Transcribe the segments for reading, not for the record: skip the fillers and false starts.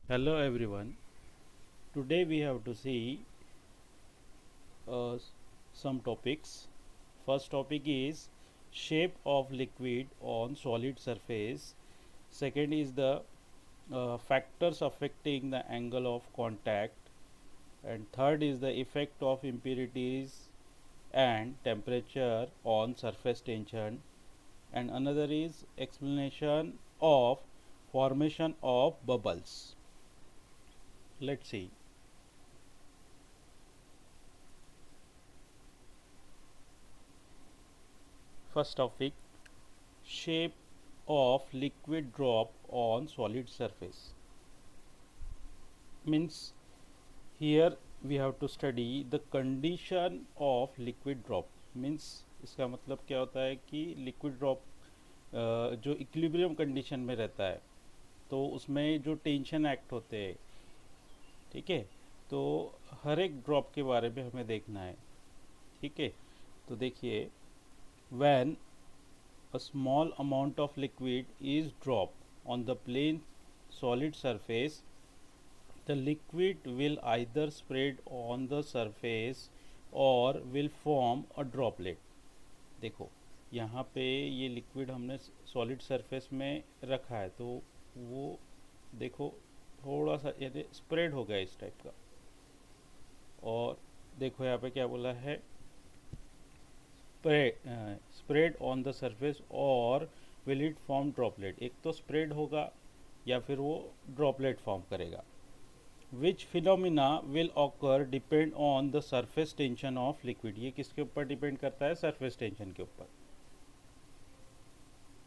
Hello everyone. Today we have to see uh, some topics. First topic is shape of liquid on solid surface. Second is the factors affecting the angle of contact. And third is the effect of impurities and temperature on surface tension. And another is explanation of formation of bubbles. Let's see. First topic, shape of liquid drop on solid surface. Means here we have to study the condition of liquid drop. Means इसका मतलब क्या होता है कि liquid drop जो equilibrium condition में रहता है तो उसमें जो टेंशन एक्ट होते हैं, ठीक है, तो हर एक ड्रॉप के बारे में हमें देखना है। ठीक है, तो देखिए, when a small amount of liquid is dropped on the plane solid surface, the liquid will either spread on the surface or will form a droplet. देखो, यहाँ पे ये लिक्विड हमने सॉलिड सरफेस में रखा है तो वो देखो थोड़ा सा यानी स्प्रेड हो गया इस टाइप का। और देखो यहाँ पे क्या बोला है, स्प्रेड ऑन द सरफेस और विल इट फॉर्म ड्रॉपलेट। एक तो स्प्रेड होगा या फिर वो ड्रॉपलेट फॉर्म करेगा। Which phenomena will occur depend on the surface tension of liquid. ये किसके ऊपर डिपेंड करता है? सरफेस टेंशन के ऊपर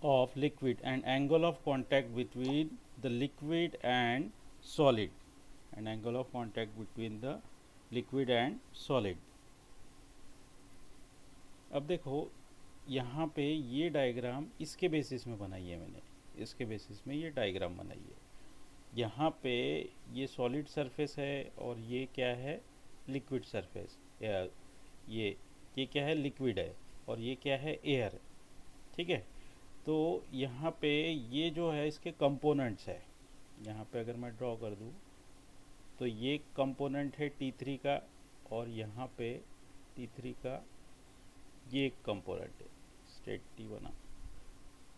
of liquid and angle of contact between the liquid and solid, and angle of contact between the liquid and solid. अब देखो यहाँ पे ये डायग्राम इसके बेसिस में बनाई है मैंने, इसके बेसिस में ये डायग्राम बनाई है। यहाँ पे ये सॉलिड सरफेस है और ये क्या है? Liquid surface. ये क्या है? लिक्विड है और ये क्या है? एयर है। ठीक है, तो यहाँ पे ये जो है इसके कंपोनेंट्स है। यहाँ पे अगर मैं ड्रॉ कर दूँ तो ये कंपोनेंट है T3 का, और यहाँ पे T3 का ये एक कंपोनेंट है। स्टेट T बना,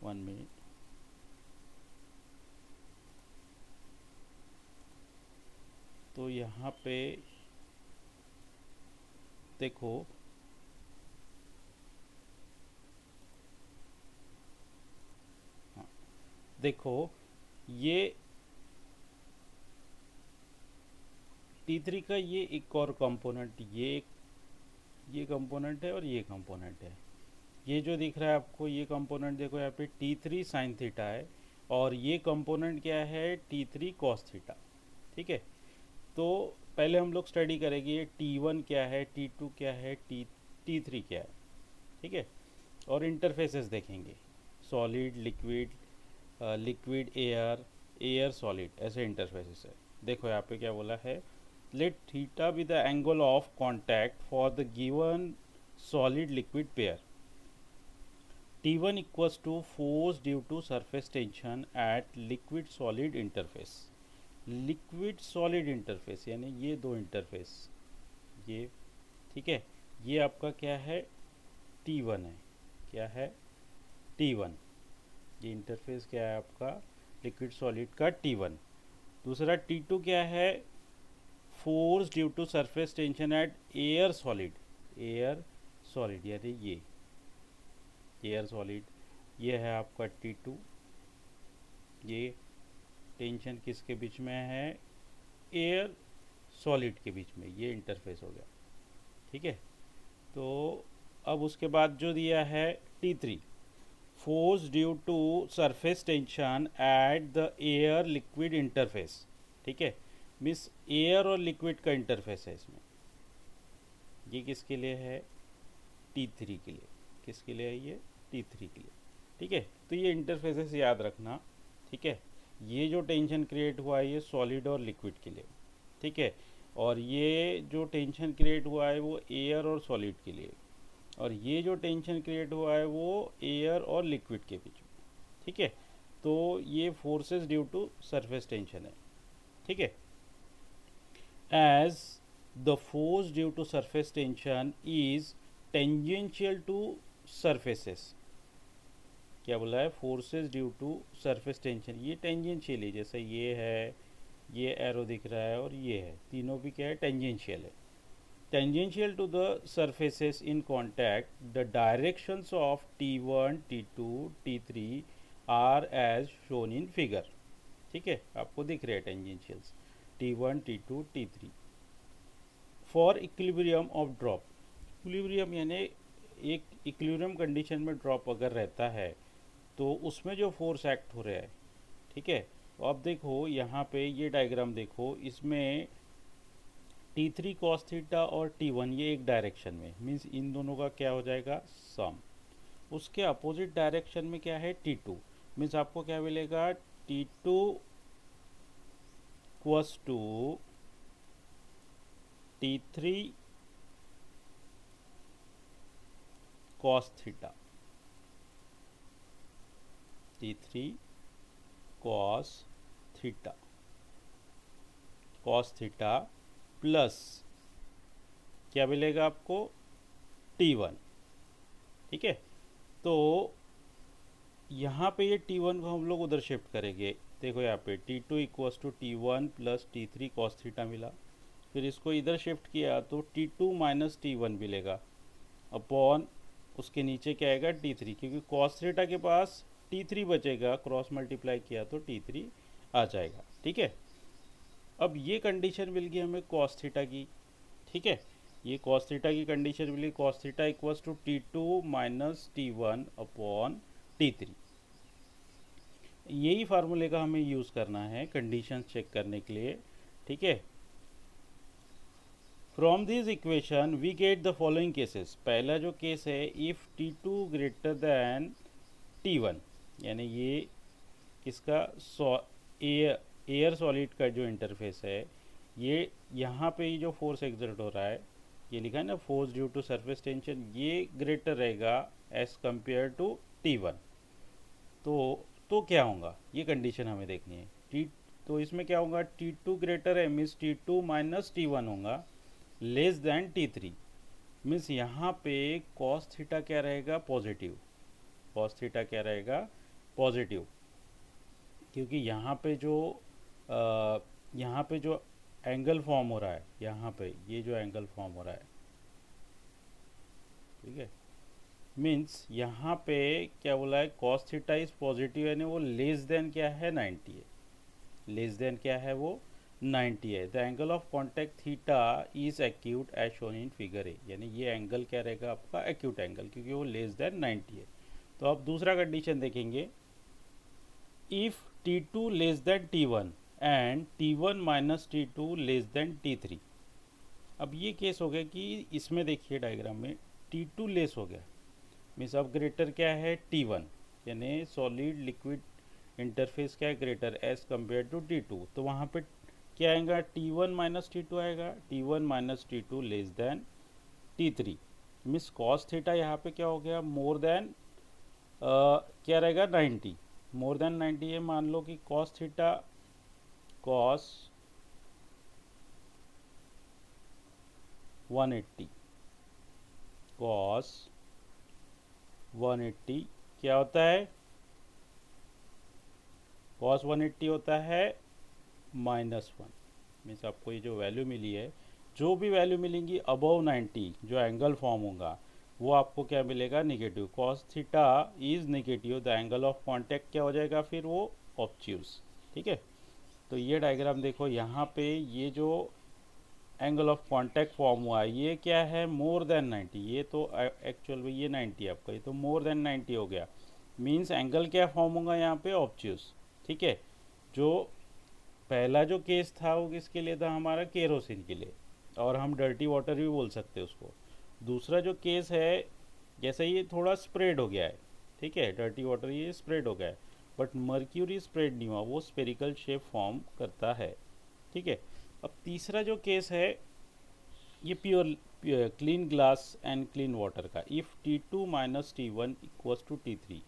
1 मिनट। तो यहाँ पे देखो, हाँ, देखो ये T3 का ये एक और कंपोनेंट, ये कंपोनेंट है और ये कंपोनेंट है। ये जो दिख रहा है आपको, ये कंपोनेंट देखो यहाँ पे T3 साइन थीटा है और ये कंपोनेंट क्या है? T3 cos theta. ठीक है, तो पहले हम लोग स्टडी करेंगे ये T1 क्या है, T2 क्या है, T3 क्या है। ठीक है, और इंटरफेसेस देखेंगे, solid liquid, liquid air, air solid, ऐसे इंटरफेसेस है। देखो यहाँ पे क्या बोला है, let theta be the angle of contact for the given solid liquid pair. T1 equals to force due to surface tension at liquid solid interface। Liquid solid interface यानी ये दो इंटरफेस, ये, ठीक है, ये आपका क्या है? T1 है। क्या है? T1। ये इंटरफेस क्या है आपका? लिक्विड सॉलिड का T1। दूसरा T2 क्या है? Force due to surface tension at air solid, air solid यानी ये एयर सॉलिड। ये है आपका T2। ये टेंशन किसके बीच में है? एयर सॉलिड के बीच में, ये इंटरफेस हो गया। ठीक है, तो अब उसके बाद जो दिया है T3, force due to surface tension at the air liquid interface. ठीक है, मीन्स एयर और लिक्विड का इंटरफेस है इसमें। ये किसके लिए है? T3 के लिए। किसके लिए है ये? T3 के लिए। ठीक है, तो ये इंटरफेसेस याद रखना। ठीक है, ये जो टेंशन क्रिएट हुआ है ये सॉलिड और लिक्विड के लिए। ठीक है, और ये जो टेंशन क्रिएट हुआ है वो एयर और सॉलिड के लिए, और ये जो टेंशन क्रिएट हुआ है वो एयर और लिक्विड के बीच में। ठीक है, तो ये forces due to surface tension है। ठीक है। As the force due to surface tension is tangential to surfaces, क्या बोला है, forces due to surface tension, ये टेंजेंशियल है, जैसे ये है, ये एरो दिख रहा है और ये है, तीनों भी क्या है, टेंजेंशियल है। Tangential to the surfaces in contact the directions of T1, T2, T3 are as shown in figure. ठीक है, आपको दिख रहे हैं tangentials T1, T2, T3 for equilibrium of drop. Equilibrium यानी एक इक्विलिब्रियम कंडीशन में ड्रॉप अगर रहता है तो उसमें जो फोर्स एक्ट हो रहा है, ठीक है। तो अब देखो यहाँ पे ये डायग्राम देखो, इसमें T3 cos थीटा और T1 ये एक डायरेक्शन में, मीन्स इन दोनों का क्या हो जाएगा, सम। उसके अपोजिट डायरेक्शन में क्या है, T2, मीन्स आपको क्या मिलेगा, T2 equals to T3 cos theta, T3 cos theta, cos theta plus क्या मिलेगा आपको, T1। ठीक है, तो यहाँ पे ये T1 को हम लोग उधर शिफ्ट करेंगे। देखो यहाँ पे T2 equals to T1 plus T3 cos theta मिला, फिर इसको इधर शिफ्ट किया तो T2 माइनस T1 मिलेगा, अपॉन उसके नीचे क्या आएगा, T3, क्योंकि cos थीटा के पास T3 बचेगा, क्रॉस मल्टीप्लाई किया तो T3 आ जाएगा। ठीक है, अब ये कंडीशन मिल गई हमें cos थीटा की। ठीक है, ये cos थीटा की कंडीशन मिली, cos theta equals to T2 minus T1 upon T3। यही फार्मूले का हमें यूज़ करना है कंडीशन चेक करने के लिए। ठीक है, from this equation we get the following cases. पहला जो केस है, if T2 greater than T1, यानी ये किसका, एयर सॉलिड का जो इंटरफेस है, ये यहाँ पे ही जो फोर्स एक्सर्ट हो रहा है, ये लिखा है ना, force due to surface tension, ये ग्रेटर रहेगा एज कंपेयर टू T1। तो क्या होगा, ये कंडीशन हमें देखनी है। तो इसमें क्या होगा, T2 ग्रेटर है, मीन्स T2 माइनस T1 होगा, लेस देन T3, मीन्स यहाँ पे cos थीटा क्या रहेगा, पॉजिटिव। cos थीटा क्या रहेगा, पॉजिटिव, क्योंकि यहाँ पे जो एंगल फॉर्म हो रहा है, यहाँ पे ये जो एंगल फॉर्म हो रहा है, ठीक है, मीन्स यहाँ पे क्या बोला है, cos थीटा इज पॉजिटिव, यानी वो लेस देन क्या है, 90 है, लेस देन क्या है, वो 90 है। The angle of contact theta is acute as shown in figure A, यानी ये एंगल क्या रहेगा आपका, एक्यूट एंगल, क्योंकि वो लेस देन 90 है। तो अब दूसरा कंडीशन देखेंगे, if T2 less than T1 and T1 minus T2 less than T3। अब ये केस हो गया कि इसमें देखिए डायग्राम में T2 लेस हो गया, मीन्स अब ग्रेटर क्या है, T1, यानी सॉलिड लिक्विड इंटरफेस क्या है, greater as compare to T2। तो वहाँ पे क्या आएगा, T1 माइनस T2 आएगा, T1 minus T2 less than T3, means cos theta यहाँ पे क्या हो गया, मोर देन क्या रहेगा, 90, मोर देन 90 है। मान लो कि cos थीटा, cos 180, cos 180 क्या होता है, cos 180 होता है -1, मीन्स आपको ये जो वैल्यू मिली है, जो भी वैल्यू मिलेंगी अबव 90, जो एंगल फॉर्म होगा वो आपको क्या मिलेगा, negative. cos theta is negative, the angle of contact क्या हो जाएगा, फिर वो ऑब्ट्यूज। ठीक है, तो ये डायग्राम देखो, यहाँ पे ये जो एंगल ऑफ कॉन्टैक्ट फॉर्म हुआ है, ये क्या है, मोर देन 90, ये तो एक्चुअल में ये 90 है आपका, ये तो मोर देन 90 हो गया, मीन्स एंगल क्या फॉर्म होगा यहाँ पे, ऑब्ट्यूज। ठीक है, जो पहला जो केस था वो किसके लिए था, हमारा केरोसिन के लिए, और हम डर्टी वाटर भी बोल सकते हैं उसको। दूसरा जो केस है, जैसे ये थोड़ा स्प्रेड हो गया है, ठीक है, डर्टी वाटर ये स्प्रेड हो गया है, बट मर्क्यूरी स्प्रेड नहीं हुआ, वो स्पेरिकल शेप फॉर्म करता है। ठीक है, अब तीसरा जो केस है, ये pure clean glass and clean water का, if T2 minus T1 equals to T3,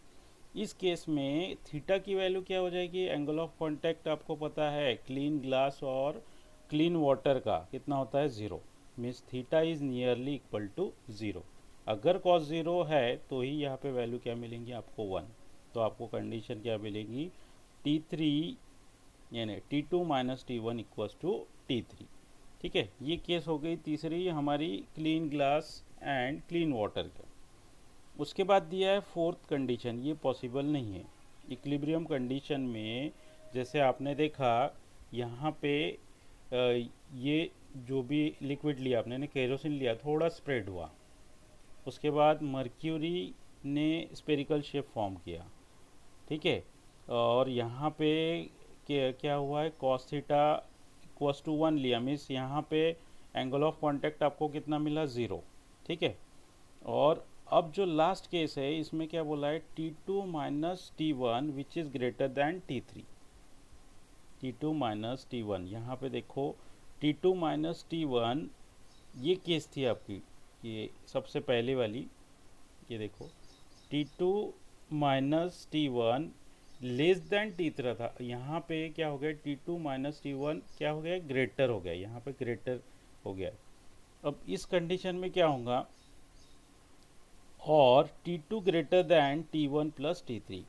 इस केस में थीटा की वैल्यू क्या हो जाएगी, एंगल ऑफ कांटेक्ट आपको पता है क्लीन ग्लास और क्लीन वाटर का कितना होता है, 0, means theta is nearly equal to 0। अगर कॉस 0 है तो ही यहाँ पे वैल्यू क्या मिलेंगी आपको 1। तो आपको कंडीशन क्या मिलेगी, T3 यानी T2 minus T1 equals to T3। ठीक है, ये केस हो गई तीसरी हमारी clean glass and clean water का। उसके बाद दिया है फोर्थ कंडीशन, ये पॉसिबल नहीं है इक्विलिब्रियम कंडीशन में। जैसे आपने देखा यहाँ पे ये जो भी लिक्विड लिया आपने केरोसिन लिया, थोड़ा स्प्रेड हुआ, उसके बाद मर्क्यूरी ने स्पेरिकल शेप फॉर्म किया। ठीक है, और यहाँ पे क्या हुआ है, कॉस थीटा इक्वल्स टू 1 लिया, मीन्स यहाँ पे एंगल ऑफ कांटेक्ट आपको कितना मिला, 0। ठीक है, और अब जो लास्ट केस है इसमें क्या बोला है, T2 minus T1 which is greater than T3। T2 minus T1, यहाँ पे देखो T2 माइनस T1 ये केस थी आपकी, ये सबसे पहले वाली, ये देखो T2 minus T1 less than T3 था। यहाँ पे क्या हो गया, T2 माइनस T1 क्या हो गया, ग्रेटर हो गया, यहाँ पे ग्रेटर हो गया। अब इस कंडीशन में क्या होगा, और T2 greater than T1 plus T3।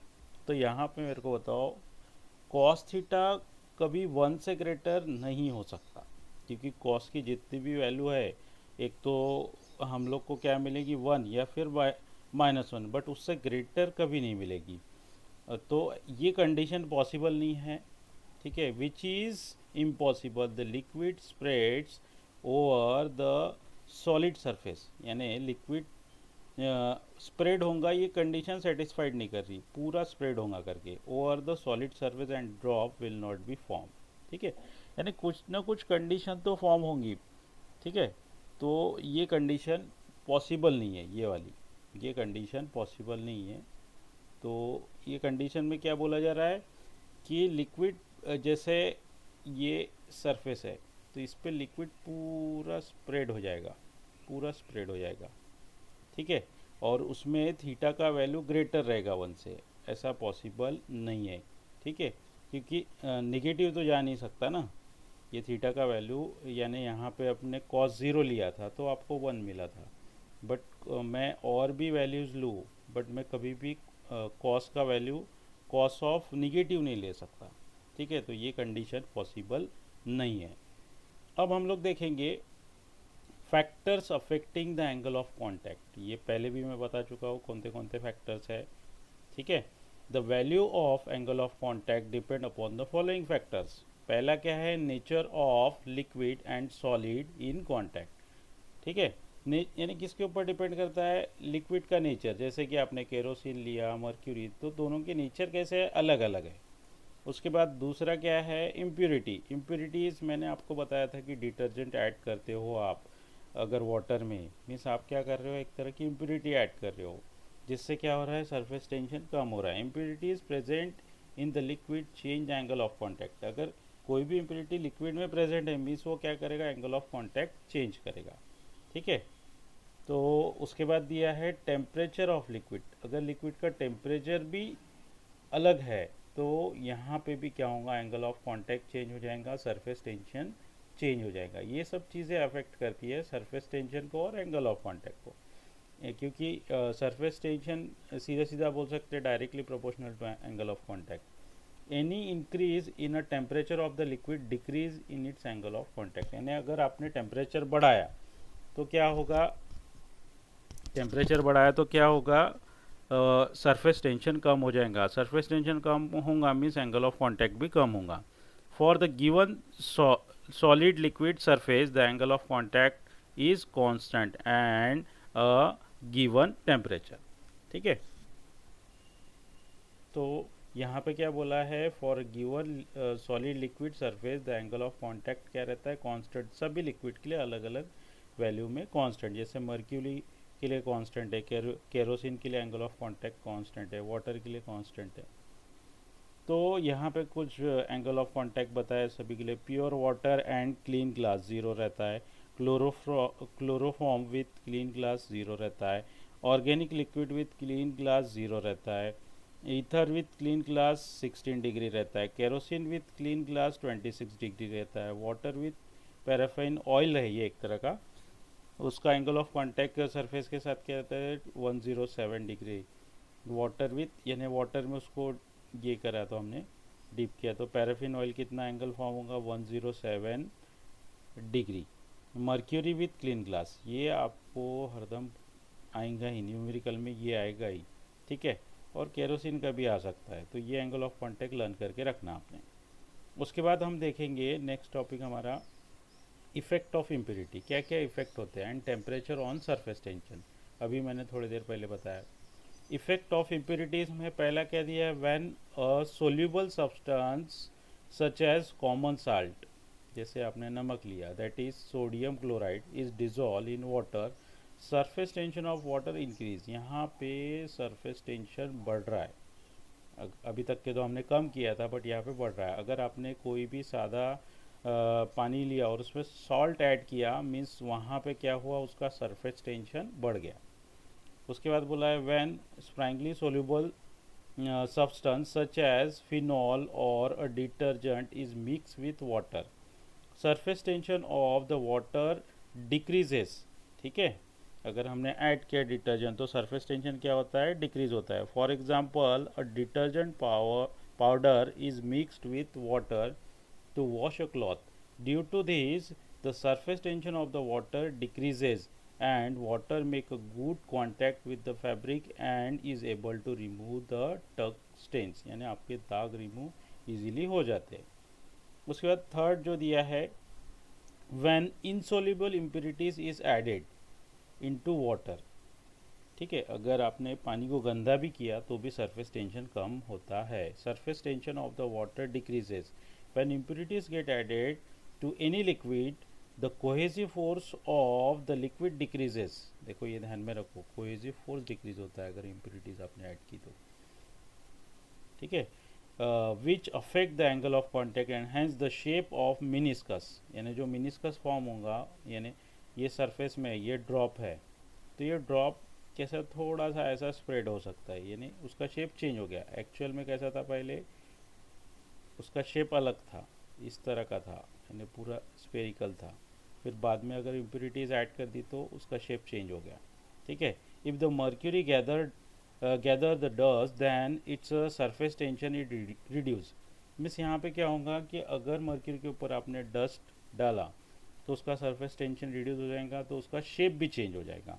तो यहाँ पे मेरे को बताओ, कॉस थीटा कभी 1 से ग्रेटर नहीं हो सकता, क्योंकि कॉस की जितनी भी वैल्यू है, एक तो हम लोग को क्या मिलेगी 1 या फिर -1, बट उससे ग्रेटर कभी नहीं मिलेगी। तो ये कंडीशन पॉसिबल नहीं है। ठीक है, which is impossible, the liquid spreads over the solid surface, यानी लिक्विड स्प्रेड होगा, ये कंडीशन सेटिस्फाइड नहीं कर रही, पूरा स्प्रेड होगा करके over the solid surface and drop will not be form. ठीक है, यानी कुछ ना कुछ कंडीशन तो फॉर्म होंगी। ठीक है, तो ये कंडीशन पॉसिबल नहीं है, ये वाली, ये कंडीशन पॉसिबल नहीं है। तो ये कंडीशन में क्या बोला जा रहा है कि लिक्विड जैसे ये सरफेस है तो इस पर लिक्विड पूरा स्प्रेड हो जाएगा, पूरा स्प्रेड हो जाएगा। ठीक है, और उसमें थीटा का वैल्यू ग्रेटर रहेगा 1 से, ऐसा पॉसिबल नहीं है। ठीक है, क्योंकि निगेटिव तो जा नहीं सकता ना, ये थीटा का वैल्यू, यानी यहाँ पे अपने कॉस 0 लिया था तो आपको 1 मिला था, बट मैं और भी वैल्यूज़ लूँ, बट मैं कभी भी कॉस का वैल्यू कॉस ऑफ निगेटिव नहीं ले सकता। ठीक है, तो ये कंडीशन पॉसिबल नहीं है। अब हम लोग देखेंगे factors affecting the angle of contact, ये पहले भी मैं बता चुका हूँ कौन से फैक्टर्स है। ठीक है, the value of angle of contact depend upon the following factors. पहला क्या है, nature of liquid and solid in contact. ठीक है, यानी किसके ऊपर डिपेंड करता है, लिक्विड का नेचर, जैसे कि आपने केरोसिन लिया, मर्क्यूरी, तो दोनों के नेचर कैसे है, अलग अलग है। उसके बाद दूसरा क्या है, इम्प्योरिटी। इम्प्योरिटीज़ मैंने आपको बताया था कि डिटर्जेंट ऐड करते हो आप अगर वाटर में, मीन्स आप क्या कर रहे हो, एक तरह की इम्प्योरिटी ऐड कर रहे हो, जिससे क्या हो रहा है, सरफेस टेंशन कम हो रहा है। Impurity is present in the liquid change angle of contact. अगर कोई भी इम्प्योरिटी लिक्विड में प्रेजेंट है, मीन्स वो क्या करेगा, एंगल ऑफ कॉन्टैक्ट चेंज करेगा। ठीक है, तो उसके बाद दिया है टेम्परेचर ऑफ लिक्विड। अगर लिक्विड का टेम्परेचर भी अलग है तो यहाँ पे भी क्या होगा, एंगल ऑफ कांटेक्ट चेंज हो जाएगा, सरफेस टेंशन चेंज हो जाएगा। ये सब चीज़ें अफेक्ट करती है सरफेस टेंशन को और एंगल ऑफ कांटेक्ट को, क्योंकि सरफेस टेंशन सीधा सीधा बोल सकते हैं directly proportional to angle of contact. Any increase in a temperature of the liquid decrease in its angle of contact, यानी अगर आपने टेम्परेचर बढ़ाया तो क्या होगा, टेम्परेचर बढ़ाया तो क्या होगा, सरफेस टेंशन कम हो जाएगा। सरफेस टेंशन कम होगा मीन्स एंगल ऑफ कांटेक्ट भी कम होगा। For the given solid liquid surface the angle of contact is constant and a given temperature. ठीक है, तो यहाँ पे क्या बोला है, for given solid liquid surface the angle of contact क्या रहता है, कांस्टेंट। सभी लिक्विड के लिए अलग अलग वैल्यू में कांस्टेंट, जैसे मर्क्यूरी के लिए कांस्टेंट है, केरोसिन के लिए एंगल ऑफ कांटेक्ट कांस्टेंट है, वाटर के लिए कांस्टेंट है। तो यहाँ पे कुछ एंगल ऑफ कांटेक्ट बताया सभी के लिए। Pure water and clean glass 0 रहता है, क्लोरोफॉर्म विथ क्लीन ग्लास 0 रहता है, organic liquid with clean glass 0 रहता है, ether with clean glass 16 degree रहता है, kerosene with clean glass 26 degree रहता है, वाटर विथ पैराफिन ऑयल है ये एक तरह का, उसका एंगल ऑफ कांटेक्ट सरफेस के साथ क्या रहता है 107 डिग्री। वाटर विथ यानी वाटर में उसको ये करा तो हमने डीप किया तो पैराफिन ऑयल कितना एंगल फॉर्म होगा 107 degree. Mercury with clean glass ये आपको हरदम आएगा ही, न्यूमेरिकल में ये आएगा ही, ठीक है, और केरोसिन का भी आ सकता है, तो ये एंगल ऑफ कांटेक्ट लर्न करके रखना आपने। उसके बाद हम देखेंगे नेक्स्ट टॉपिक हमारा इफेक्ट ऑफ इम्प्योरिटी, क्या क्या इफेक्ट होते हैं, and temperature on surface tension, अभी मैंने थोड़ी देर पहले बताया। इफेक्ट ऑफ इम्प्योरिटीज में पहला क्या दिया है, when a soluble substance such as common salt, जैसे आपने नमक लिया, that is sodium chloride is dissolve in water, surface tension of water increase, यहाँ पे सरफेस टेंशन बढ़ रहा है, अभी तक के तो हमने कम किया था बट यहाँ पे बढ़ रहा है। अगर आपने कोई भी सादा पानी लिया और उसमें सॉल्ट ऐड किया, मीन्स वहाँ पे क्या हुआ, उसका सरफेस टेंशन बढ़ गया। उसके बाद बोला है when sparingly soluble substance such as phenol or a detergent is mixed with water, surface tension of the water decreases, ठीक है, अगर हमने ऐड किया डिटर्जेंट तो सरफेस टेंशन क्या होता है, डिक्रीज होता है। For example a detergent powder is mixed with water to wash a cloth. Due to this, the surface tension of the water decreases and water make a good contact with the fabric and is able to remove the tuck stains, यानी आपके दाग remove easily हो जाते हैं। उसके बाद third जो दिया है, when insoluble impurities is added into water, ठीक है, अगर आपने पानी को गंदा भी किया तो भी सरफेस टेंशन कम होता है। Surface tension of the water decreases when impurities get added to any liquid, the cohesive force of the liquid decreases, देखो ये ध्यान में रखो, कोहेसिव फोर्स डिक्रीज होता है अगर इम्प्योरिटीज आपने ऐड की तो, ठीक है, which affect the angle of contact and hence the shape of meniscus, यानी जो मिनिस्कस फॉर्म होगा, यानी ये सरफेस में ये ड्रॉप है तो ये ड्रॉप कैसा थोड़ा सा ऐसा स्प्रेड हो सकता है, यानी उसका शेप चेंज हो गया। एक्चुअल में कैसा था, पहले उसका शेप अलग था, इस तरह का था, यानी पूरा स्पेरिकल था, फिर बाद में अगर इम्प्योरिटीज ऐड कर दी तो उसका शेप चेंज हो गया, ठीक है। If the mercury gather the dust then its surface tension it reduce, means यहाँ पे क्या होगा कि अगर मर्क्यूरी के ऊपर आपने डस्ट डाला तो उसका सरफेस टेंशन रिड्यूस हो जाएगा, तो उसका शेप भी चेंज हो जाएगा।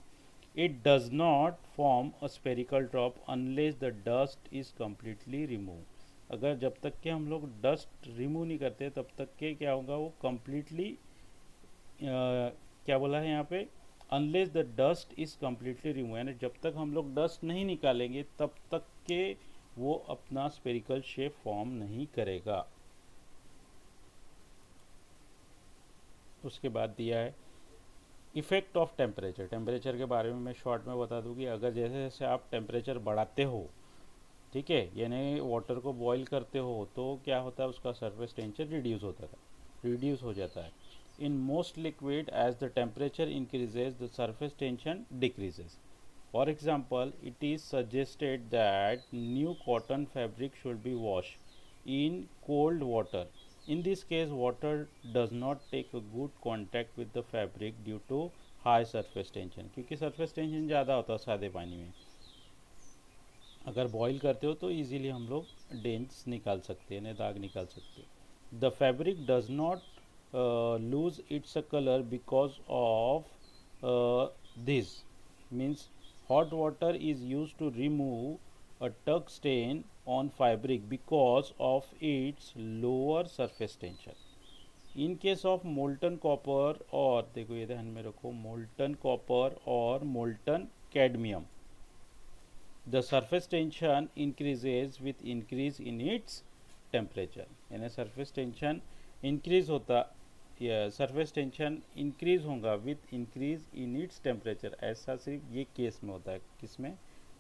It does not form a spherical drop unless the dust is completely removed, अगर जब तक के हम लोग डस्ट रिमूव नहीं करते तब तक के क्या होगा, वो completely क्या बोला है यहाँ पे, unless the dust is completely removed, यानी जब तक हम लोग डस्ट नहीं निकालेंगे तब तक के वो अपना स्पेरिकल शेप फॉर्म नहीं करेगा। उसके बाद दिया है इफ़ेक्ट ऑफ टेम्परेचर, टेम्परेचर के बारे में मैं शॉर्ट में बता दूँ कि अगर जैसे जैसे आप टेम्परेचर बढ़ाते हो, ठीक है, यानी वाटर को बॉईल करते हो तो क्या होता है, उसका सरफेस टेंशन रिड्यूस हो जाता है। In most liquid as the temperature increases the surface tension decreases. For example it is suggested that new cotton fabric should be wash in cold water, in this case water does not take a good contact with the fabric due to high surface tension, क्योंकि surface tension ज़्यादा होता है सादे पानी में, अगर boil करते हो तो इजीली हम लोग डेंस निकाल सकते हैं, दाग निकाल सकते हैं। The fabric does not lose its colour because of this, means hot water is use to remove a tuck stain on fabric because of its lower surface tension. In case of molten copper, और देखो ये ध्यान में रखो, molten copper और molten cadmium, the surface tension increases with increase in its temperature, यानी surface tension increase होता, surface tension increase होगा with increase in its temperature, ऐसा सिर्फ ये केस में होता है, किसमें,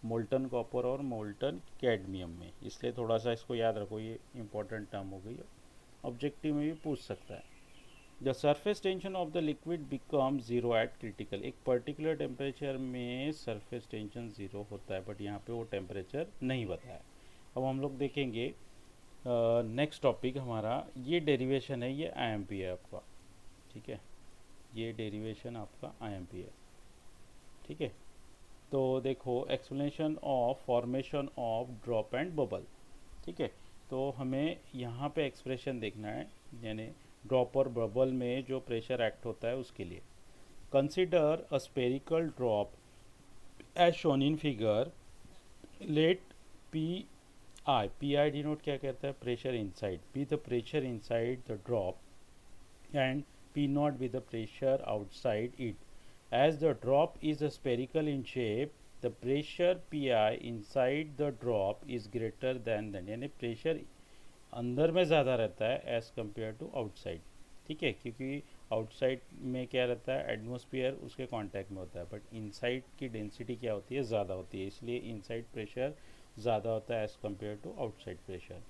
मोल्टन कॉपर और मोल्टन कैडमियम में, इसलिए थोड़ा सा इसको याद रखो, ये इंपॉर्टेंट टर्म हो गई, ऑब्जेक्टिव में भी पूछ सकता है। The surface tension of the liquid become zero eight critical, एक पर्टिकुलर टेम्परेचर में सरफेस टेंशन ज़ीरो होता है, बट यहाँ पे वो टेम्परेचर नहीं बताया। अब हम लोग देखेंगे नेक्स्ट टॉपिक हमारा, ये डेरिवेशन है, ये आईएमपी है आपका, ठीक है, ये डेरिवेशन आपका आईएमपी है, ठीक है। तो देखो, explanation of formation of drop and bubble, ठीक है। तो हमें यहाँ पे एक्सप्रेशन देखना है, यानी ड्रॉप और बबल में जो प्रेशर एक्ट होता है उसके लिए। Consider a spherical drop as shown in figure, let P I denote क्या कहता है, pressure inside, be the pressure inside the drop and P naught with the pressure outside it. As the drop is spherical in shape, the pressure Pi inside the drop is greater than यानी pressure अंदर में ज़्यादा रहता है as compare to outside, ठीक है, क्योंकि outside में क्या रहता है, एटमॉस्फेयर उसके कांटेक्ट में होता है, बट इनसाइड की डेंसिटी क्या होती है, ज़्यादा होती है, इसलिए इनसाइड प्रेशर ज़्यादा होता है as compare to outside pressure.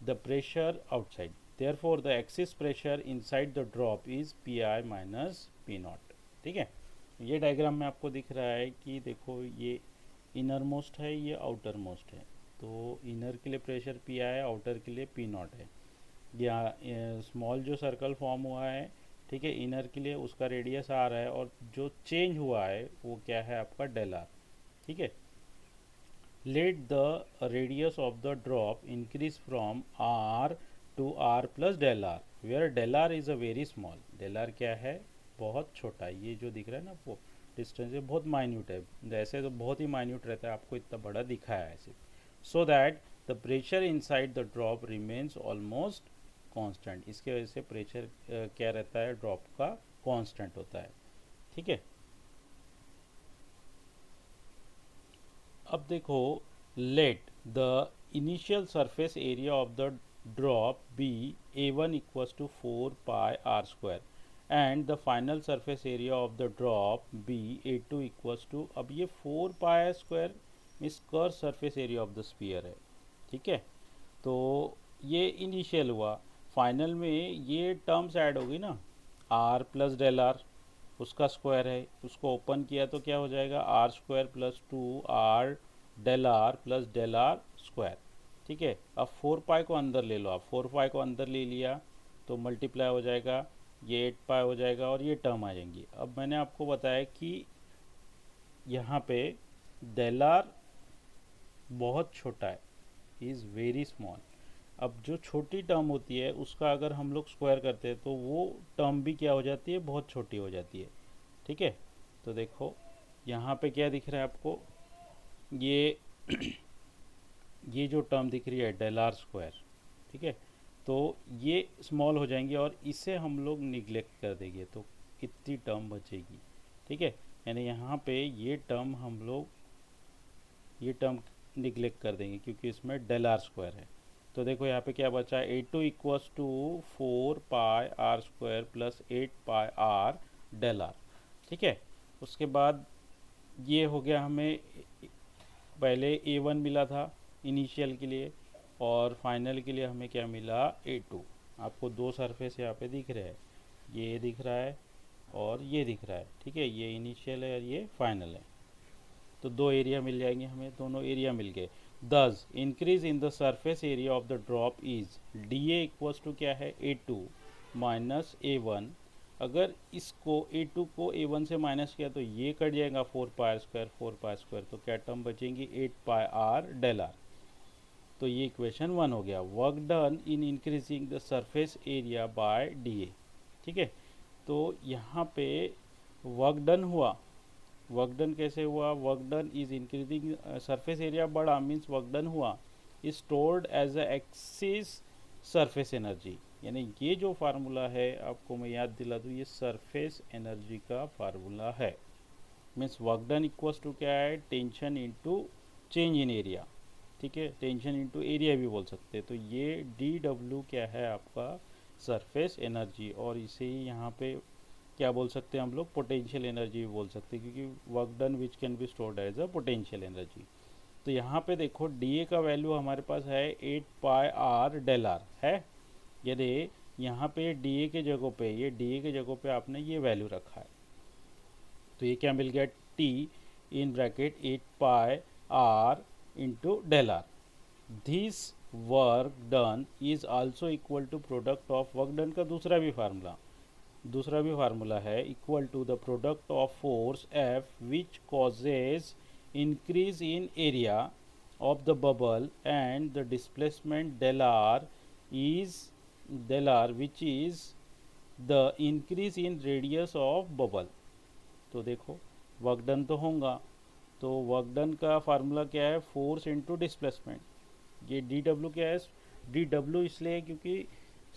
The pressure outside, therefore the excess pressure inside the drop is Pi minus P naught, ठीक है। ये डायग्राम में आपको दिख रहा है कि देखो, ये इनर मोस्ट है, ये आउटर मोस्ट है, तो इनर के लिए प्रेशर Pi है, आउटर के लिए P naught है। या स्मॉल जो सर्कल फॉर्म हुआ है, ठीक है, इनर के लिए उसका रेडियस R है, और जो चेंज हुआ है वो क्या है आपका डेल R, ठीक है। Let the radius of the drop increase from R to R plus del R, where del R is a very small, del R क्या है, बहुत छोटा है, ये जो दिख रहा है ना वो डिस्टेंस है बहुत माइन्यूट है, जैसे तो बहुत ही माइन्यूट रहता है, आपको इतना बड़ा दिखाया है सिर्फ, so that the pressure inside the drop remains almost constant, इसके वजह से प्रेशर क्या रहता है ड्रॉप का, कांस्टेंट होता है, ठीक है। अब देखो, let the initial surface area of the drop be A1 equals to 4 pi r square and the final surface area of the drop be A2 equals to, अब ये 4 pi square means curve surface area of the sphere है, ठीक है। तो ये initial हुआ, final में ये टर्म्स ऐड होगी ना, r प्लस डेल आर, उसका स्क्वायर है, उसको ओपन किया तो क्या हो जाएगा, R square plus 2r del R plus del R square, ठीक है। अब 4 पाई को अंदर ले लो, आप 4 पाई को अंदर ले लिया तो मल्टीप्लाई हो जाएगा, ये 8 पाई हो जाएगा और ये टर्म आ जाएंगी। अब मैंने आपको बताया कि यहाँ पे डेल आर बहुत छोटा है, इज़ वेरी स्मॉल। अब जो छोटी टर्म होती है उसका अगर हम लोग स्क्वायर करते हैं तो वो टर्म भी क्या हो जाती है, बहुत छोटी हो जाती है, ठीक है। तो देखो यहाँ पे क्या दिख रहा है आपको, ये जो टर्म दिख रही है डेल आर स्क्वायर, ठीक है, तो ये स्मॉल हो जाएंगे और इसे हम लोग निगलेक्ट कर देंगे तो इतनी टर्म बचेगी, ठीक है। यानी यहाँ पे ये टर्म हम लोग ये टर्म निगलेक्ट कर देंगे क्योंकि इसमें डेल आर स्क्वायर है। तो देखो यहाँ पे क्या बचा, A2 equals to 4 pi are square plus 8 pi are del R, ठीक है। उसके बाद ये हो गया, हमें पहले A1 मिला था इनिशियल के लिए और फाइनल के लिए हमें क्या मिला, A2। आपको दो सरफेस यहाँ पे दिख रहे हैं, ये दिख रहा है और ये दिख रहा है, ठीक है, ये इनिशियल है और ये फाइनल है, तो दो एरिया मिल जाएंगे हमें, दोनों एरिया मिल गए। Thus increase in the surface area of the drop is DA equals to क्या है, A2 माइनस A1। अगर इसको A2 को A1 से माइनस किया तो ये कट जाएगा 4 पाई स्क्वायर, तो क्या टर्म बचेंगी, 8 पाई आर डेल आर। तो ये इक्वेशन 1 हो गया, work done in increasing the surface area by DA, ठीक है। तो यहाँ पे वर्क डन हुआ, वर्क डन कैसे हुआ, work done is increasing surface area बढ़ा, मीन्स वर्क डन हुआ, is stored as a excess surface energy. यानी ये जो फार्मूला है आपको मैं याद दिला दूँ, ये सरफेस एनर्जी का फार्मूला है, means work done equals to क्या है, tension into change in area, ठीक है, टेंशन इनटू एरिया भी बोल सकते हैं। तो ये DW क्या है आपका सरफेस एनर्जी, और इसे ही यहाँ पे क्या बोल सकते हैं हम लोग, पोटेंशियल एनर्जी भी बोल सकते हैं, क्योंकि work done which can be stored as a potential energy. तो यहाँ पे देखो DA का वैल्यू हमारे पास है 8 पाई आर डेल आर है, यदि यहाँ पे DA के जगह पे, ये DA के जगह पे आपने ये वैल्यू रखा है, तो ये क्या मिल गया, T in bracket 8 pi R into del R, this work done is also equal to product of work done का दूसरा भी फार्मूला है equal to the product of force F which causes increase in area of the bubble and the displacement del r which is the increase in radius of bubble। तो देखो work done तो होगा, तो work done का formula क्या है, force into displacement. ये D W क्या है, डी डब्ल्यू इसलिए क्योंकि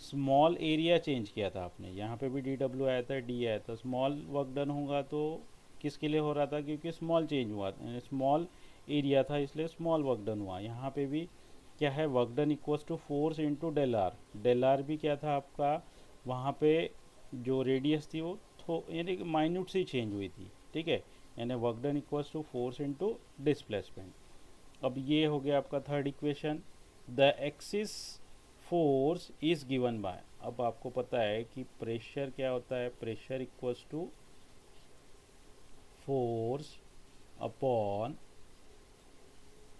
स्मॉल एरिया चेंज किया था आपने, यहाँ पे भी डी डब्ल्यू आया था, डी आया था। स्मॉल वर्क डन होगा तो किसके लिए हो रहा था, क्योंकि स्मॉल चेंज हुआ, स्मॉल एरिया था इसलिए स्मॉल वर्क डन हुआ। यहाँ पे भी क्या है, work done equals to force into del R भी क्या था आपका, वहाँ पे जो रेडियस थी वो यानी कि माइन्यूट सी चेंज हुई थी, ठीक है। यानी work done equals to force into displacement. अब ये हो गया आपका third equation. The excess force is given by, अब आपको पता है कि प्रेशर क्या होता है, pressure equals to force upon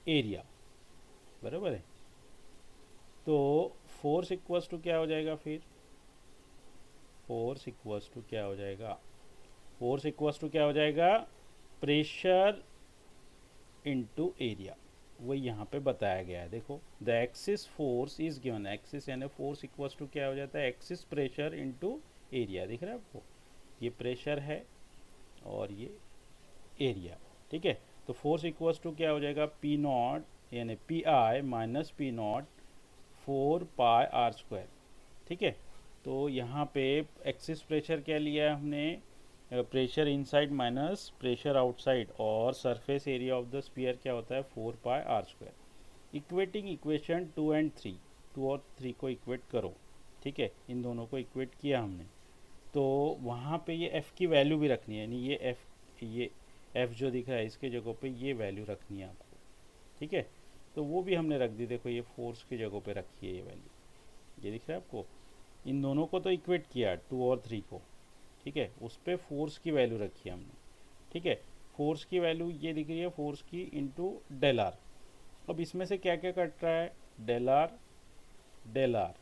area, बराबर है। तो फोर्स इक्वल्स टू क्या हो जाएगा, फिर फोर्स इक्वल्स टू क्या हो जाएगा, फोर्स इक्वल्स टू क्या हो जाएगा, प्रेशर इनटू एरिया, वही यहाँ पे बताया गया है। देखो the excess force is given, axis यानी फोर्स इक्वल्स टू क्या हो जाता है, एक्सिस प्रेशर इनटू एरिया। दिख रहा है आपको, ये प्रेशर है और ये एरिया, ठीक है। तो फोर्स इक्वल्स टू क्या हो जाएगा, पी नॉट यानी P I minus P naught 4 pi are square, ठीक है। तो यहाँ पे एक्सिस प्रेशर क्या लिया है हमने, pressure inside minus pressure outside, और surface area of the sphere क्या होता है 4 pi are square. Equating equation 2 and 3, 2 और 3 को इक्वेट करो, ठीक है। इन दोनों को इक्वेट किया हमने, तो वहाँ पे ये एफ़ की वैल्यू भी रखनी है, यानी ये एफ़ जो दिख रहा है इसके जगह पे ये वैल्यू रखनी है आपको, ठीक है। तो वो भी हमने रख दी, देखो ये फोर्स की जगह पे रखी है ये वैल्यू, ये दिख रहा है आपको। इन दोनों को तो इक्वेट किया 2 और 3 को, ठीक है, उस पर फोर्स की वैल्यू रखी है हमने, ठीक है। फोर्स की वैल्यू ये दिख रही है, फोर्स की इंटू डेल आर। अब इसमें से क्या क्या कट रहा है, डेल आर,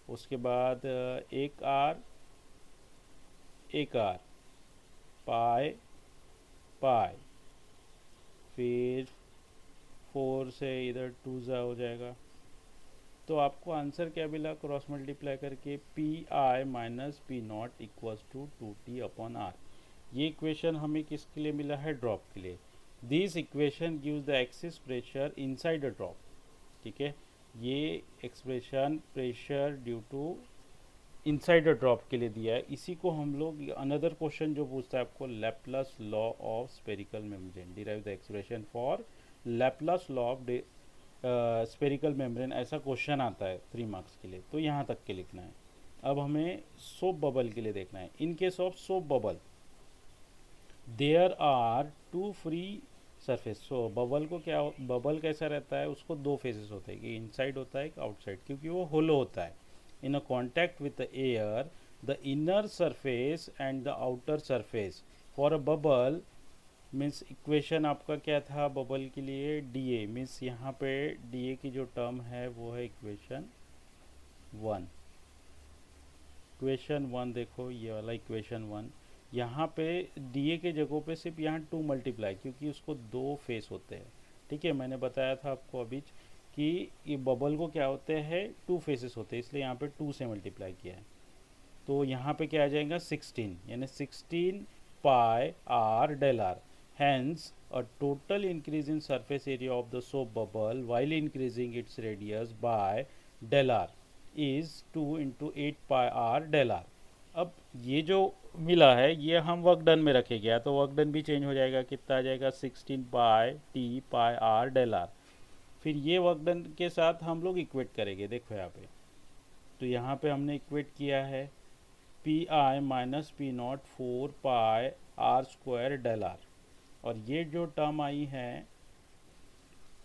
उसके बाद एक आर, पाई पाई, फिर 4 से इधर 2 ज़ा हो जाएगा। तो आपको आंसर क्या मिला, क्रॉस मल्टीप्लाई करके P I minus P naught equals to 2t upon R. ये इक्वेशन हमें किसके लिए मिला है, ड्रॉप के लिए। This equation gives the excess pressure inside a drop, ठीक है। ये expression pressure due to inside a drop के लिए दिया है। इसी को हम लोग अनदर क्वेश्चन जो पूछता है आपको, Laplace law of spherical membrane, derive the expression for Laplace law of spherical membrane, ऐसा क्वेश्चन आता है 3 मार्क्स के लिए। तो यहाँ तक के लिखना है। अब हमें सोप बबल के लिए देखना है। In case of soap bubble there are 2 free surface. So bubble को क्या, बबल कैसा रहता है, उसको 2 फेसेस होते हैं, कि इनसाइड होता है एक आउटसाइड, क्योंकि वो होलो होता है। In a contact with the air the inner surface and the outer surface for a bubble means equation आपका क्या था बबल के लिए, डी ए मीन्स यहाँ पे डी ए की जो टर्म है वो है इक्वेशन 1। इक्वेशन 1 देखो, ये वाला इक्वेशन 1, यहाँ पे डी ए के जगहों पे सिर्फ यहाँ 2 मल्टीप्लाई, क्योंकि उसको 2 फेस होते हैं, ठीक है। मैंने बताया था आपको अभी कि ये बबल को क्या होते हैं, 2 फेसेस होते हैं, इसलिए यहाँ पे 2 से मल्टीप्लाई किया है। तो यहाँ पे क्या आ जाएगा 16, यानी 16 pi are del r. Hence, a total increase in surface area of the soap bubble while increasing its radius by del r is 2 into 8 pi r del r। अब ये जो मिला है ये हम वर्क डन में रखे गया, तो वर्क डन भी चेंज हो जाएगा, कितना आ जाएगा 16 pi T pi are del r. फिर ये वर्क डन के साथ हम लोग इक्वेट करेंगे, देखो यहाँ पे। तो यहाँ पे हमने इक्वेट किया है P I minus P naught 4 pi are square del R, और ये जो टर्म आई है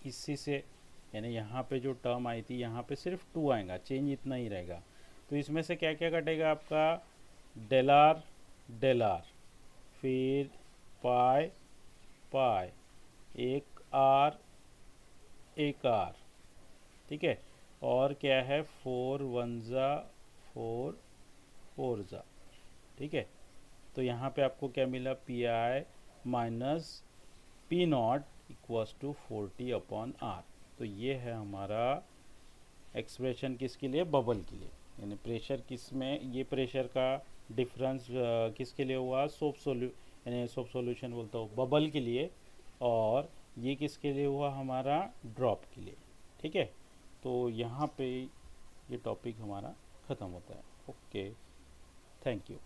इसी से, यानी यहाँ पे जो टर्म आई थी यहाँ पे सिर्फ 2 आएगा, चेंज इतना ही रहेगा। तो इसमें से क्या क्या कटेगा आपका, डेल आर, फिर पाई पाई, एक आर, ठीक है। और क्या है, 4 1 जा 4 4 जा, ठीक है। तो यहाँ पे आपको क्या मिला, P I minus P naught equals to 40/R। तो ये है हमारा एक्सप्रेशन किसके लिए, बबल के लिए, यानी प्रेशर किस में, ये प्रेशर का डिफरेंस किसके लिए हुआ, सोप सोल्यू यानी सोप सॉल्यूशन बोलता हूँ, बबल के लिए। और ये किसके लिए हुआ, हमारा ड्रॉप के लिए, ठीक है। तो यहाँ पे ये टॉपिक हमारा ख़त्म होता है। Okay, thank you.